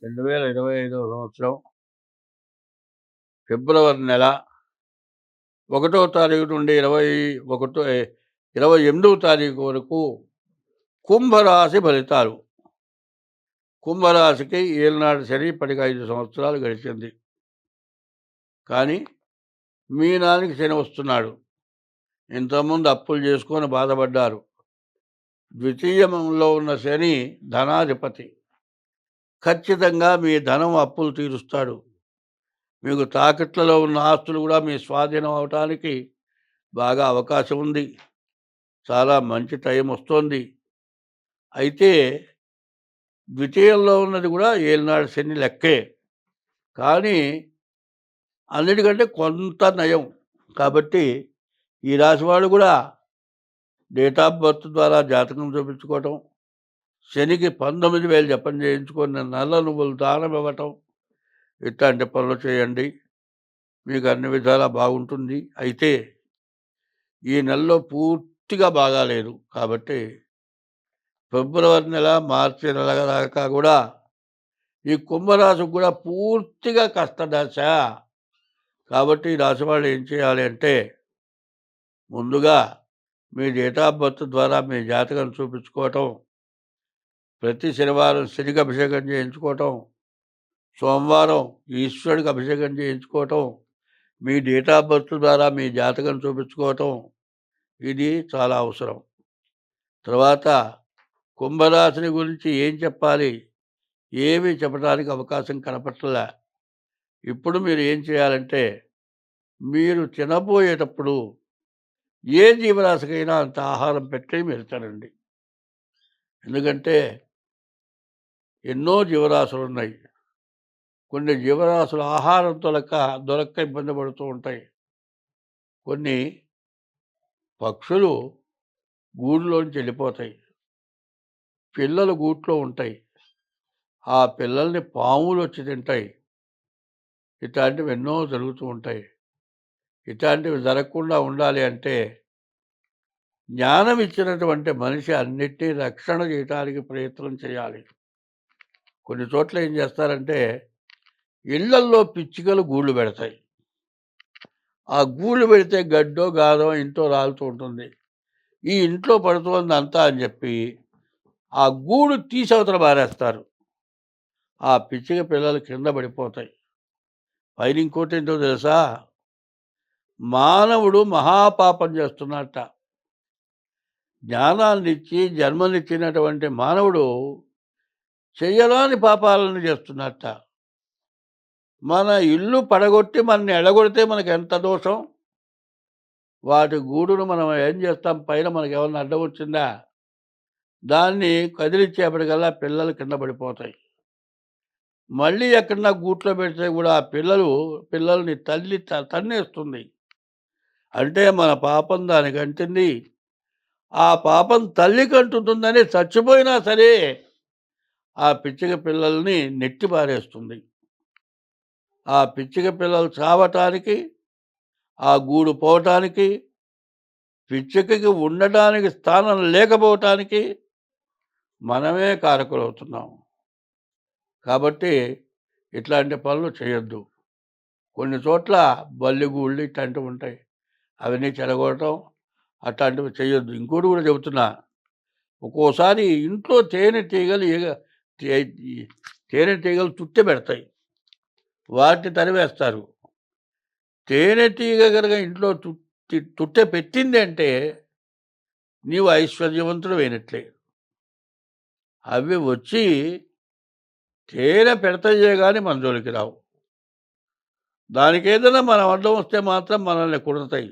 2025 సంవత్సరం ఫిబ్రవరి నెల 1వ తారీఖు నుండి 28వ తారీఖు వరకు కుంభరాశి ఫలితాలు. కుంభరాశికి ఏలినాటి శని ఇప్పటికి 5 సంవత్సరాలు గడిచింది. కానీ మీనానికి శని వస్తున్నాడు. ఇంతకుముందు అప్పులు చేసుకొని బాధపడ్డారు. ద్వితీయంలో ఉన్న శని ధనాధిపతి. ఖచ్చితంగా మీ ధనం అప్పులు తీరుస్తాడు. మీకు తాకట్లలో ఉన్న ఆస్తులు కూడా మీ స్వాధీనం అవటానికి బాగా అవకాశం ఉంది. చాలా మంచి టైం వస్తోంది. అయితే ద్వితీయంలో ఉన్నది కూడా ఏలినాడు శని లెక్కే. కానీ అన్నిటికంటే కొంత నయం. కాబట్టి ఈ రాశి వాళ్ళు కూడా డేట్ ఆఫ్ బర్త్ ద్వారా జాతకం చూపించుకోవటం, శనికి 19,000 జపం చేయించుకొని నల్ల నువ్వులు దానం ఇవ్వటం, ఇట్లాంటి పనులు చేయండి. మీకు అన్ని విధాలా బాగుంటుంది. అయితే ఈ నెలలో పూర్తిగా బాగాలేదు. కాబట్టి ఫిబ్రవరి నెల, మార్చి నెల దాకా కూడా ఈ కుంభరాశికి కూడా పూర్తిగా కష్టదశ. కాబట్టి ఈ రాశి వాళ్ళు ఏం చేయాలి అంటే, ముందుగా మీ డేట్ ఆఫ్ బర్త్ ద్వారా మీ జాతకం చూపించుకోవటం, ప్రతి శనివారం శనికి అభిషేకం చేయించుకోవటం, సోమవారం ఈశ్వరుడికి అభిషేకం చేయించుకోవటం, మీ డేట్ ఆఫ్ బర్త్ ద్వారా మీ జాతకం చూపించుకోవటం, ఇది చాలా అవసరం. తర్వాత కుంభరాశిని గురించి ఏం చెప్పాలి, ఏమీ చెప్పడానికి అవకాశం కనపట్టలే. ఇప్పుడు మీరు ఏం చేయాలంటే, మీరు తినబోయేటప్పుడు ఏ జీవరాశికైనా అంత ఆహారం పెట్టి మీరు తినండి. ఎందుకంటే ఎన్నో జీవరాశులు ఉన్నాయి. కొన్ని జీవరాశులు ఆహారం దొరక్క ఇబ్బంది పడుతూ ఉంటాయి. కొన్ని పక్షులు గూడులోంచి వెళ్ళిపోతాయి. పిల్లలు గూట్లో ఉంటాయి. ఆ పిల్లల్ని పాములు వచ్చి తింటాయి. ఇట్లాంటివి ఎన్నో జరుగుతూ ఉంటాయి. ఇట్లాంటివి జరగకుండా ఉండాలి అంటే, జ్ఞానం ఇచ్చినటువంటి మనిషి అన్నిటినీ రక్షణ చేయడానికి ప్రయత్నం చేయాలి. కొన్ని చోట్ల ఏం చేస్తారంటే, ఇళ్లల్లో పిచ్చుకలు గూళ్ళు పెడతాయి. ఆ గూళ్ళు పెడితే గడ్డో గాదో ఇంట్లో రాలుతూ ఉంటుంది. ఈ ఇంట్లో పడుతోంది అంతా అని చెప్పి ఆ గూడు తీసి అవతల పారేస్తారు. ఆ పిచ్చుక పిల్లలు కింద పడిపోతాయి. పైన ఇంకోటి ఏంటో తెలుసా, మానవుడు మహాపాపం చేస్తున్నట్ట. జ్ఞానాన్నిచ్చి జన్మనిచ్చినటువంటి మానవుడు చెయ్యరాని పాపాలను చేస్తున్నట్ట. మన ఇల్లు పడగొట్టి మనని ఎడగొడితే మనకు ఎంత దోషం. వాటి గూడును మనం ఏం చేస్తాం, పైన మనకి ఏమన్నా అడ్డం వచ్చిందా, దాన్ని కదిలిచ్చేపటికల్లా పిల్లలు కింద పడిపోతాయి. మళ్ళీ ఎక్కడన్నా గూట్లో పెడితే కూడా ఆ పిల్లల్ని తల్లి తన్నేస్తుంది. అంటే మన పాపం దానికి అంటింది. ఆ పాపం తల్లికి అంటుతుందని చచ్చిపోయినా సరే ఆ పిచ్చుక పిల్లల్ని నెట్టి పారేస్తుంది. ఆ పిచ్చుక పిల్లలు చావటానికి, ఆ గూడు పోవటానికి, పిచ్చుకకి ఉండటానికి స్థానం లేకపోవటానికి మనమే కారకులవుతున్నాం. కాబట్టి ఇట్లాంటి పనులు చేయొద్దు. కొన్ని చోట్ల బల్లిగూళ్ళు ఇట్లాంటివి ఉంటాయి. అవన్నీ చెడగొట్టడం అట్లాంటివి చేయొద్దు. ఇంకోటి కూడా చెబుతున్నా, ఒక్కోసారి ఇంట్లో తేనెటీగలు తుట్టె పెడతాయి. వాటిని తరివేస్తారు. తేనెటీగ కనుక ఇంట్లో తుట్టె పెట్టింది అంటే నీవు ఐశ్వర్యవంతుడు అయినట్లే. అవి వచ్చి తేనె పెడతాయే కానీ మన జోలికి రావు. దానికి ఏదైనా మనం అడ్డం వస్తే మాత్రం మనల్ని కుడతాయి.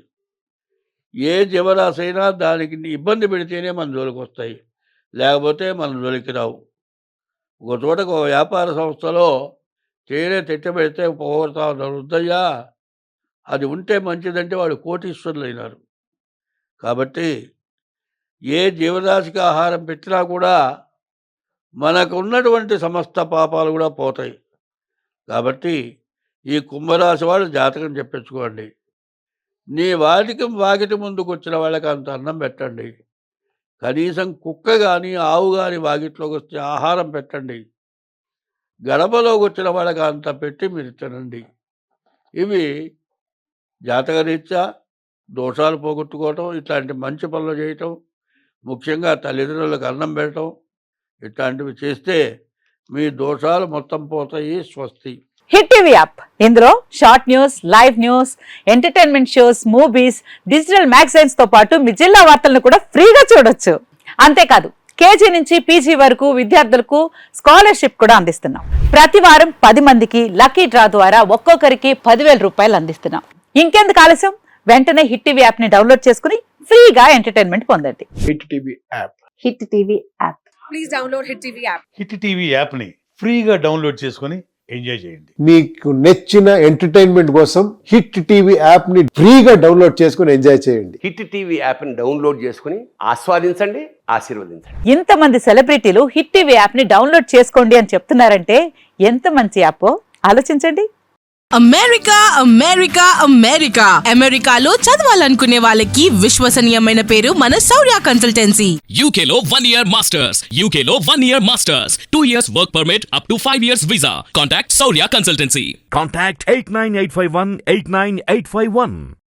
ఏ జీవరాశి అయినా దానికి ఇబ్బంది పెడితేనే మన జోలికి వస్తాయి, లేకపోతే మన జోలికి రావు. ఒక చోటకు ఒక వ్యాపార సంస్థలో తేనె తెట్టబెడితే పోగొడతా ఉన్నారు. వద్దయ్యా, అది ఉంటే మంచిదంటే వాడు కోటీశ్వరులు అయినారు. కాబట్టి ఏ జీవరాశికి ఆహారం పెట్టినా కూడా మనకు ఉన్నటువంటి సమస్త పాపాలు కూడా పోతాయి. కాబట్టి ఈ కుంభరాశి వాళ్ళు జాతకం చెప్పించుకోండి. నీ వాకిటి ముందుకు వచ్చిన వాళ్ళకి అంత అన్నం పెట్టండి. కనీసం కుక్క కానీ ఆవు కానీ వాకిట్లోకి వస్తే ఆహారం పెట్టండి. గడపలోకి వచ్చిన వాళ్ళకి అంత పెట్టి మీరు తినండి. ఇవి జాతకరీత్యా దోషాలు పోగొట్టుకోవటం, ఇట్లాంటి మంచి పనులు చేయటం, ముఖ్యంగా తల్లిదండ్రులకు అన్నం పెట్టడం, ఇట్లాంటివి చేస్తే మీ దోషాలు మొత్తం పోతాయి. స్వస్తి. హిట్ టీవీ యాప్, ఇందులో short news, live news, entertainment shows, movies, digital magazines తో పాటు మీ జిల్లా వార్తలను కూడా ఫ్రీగా చూడొచ్చు. అంతేకాదు కేజీ నుంచి పీజీ వరకు విద్యార్థులకు స్కాలర్షిప్ కూడా అందిస్తున్నాం. ప్రతి వారం 10 మందికి లక్కీ డ్రా ద్వారా ఒక్కొక్కరికి 10,000 రూపాయలు అందిస్తున్నాం. ఇంకెందుకు ఆలస్యం, వెంటనే హిట్ టీవీ యాప్ ని డౌన్లోడ్ చేసుకుని ఫ్రీగా ఎంటర్టైన్మెంట్ పొందండి. Hit TV app. Hit TV app. Please download Hit TV app. Hit TV యాప్ని ఫ్రీగా డౌన్లోడ్ చేసుకొని ఎంజాయ్ చేయండి. మీకు నచ్చిన ఎంటర్టైన్మెంట్ కోసం హిట్ టీవీ యాప్ ని ఫ్రీగా డౌన్లోడ్ చేసుకుని ఎంజాయ్ చేయండి. హిట్ టీవీ యాప్ని డౌన్లోడ్ చేసుకుని ఆస్వాదించండి, ఆశీర్వదించండి. ఇంతమంది సెలబ్రిటీలు హిట్ టీవీ యాప్ ని డౌన్లోడ్ చేసుకోండి అని చెప్తున్నారంటే ఎంత మంచి యాప్ ఆలోచించండి. అమెరికా అమెరికా అమెరికా అమెరికాలో చదవాలనుకునే వాళ్ళకి విశ్వసనీయమైన పేరు మన శౌర్య కన్సల్టెన్సీ. UK లో 1 year masters. UK లో 1 year masters. 2 years work permit up to 5 years visa. Contact Saurya Consultancy. Contact 89851 89851.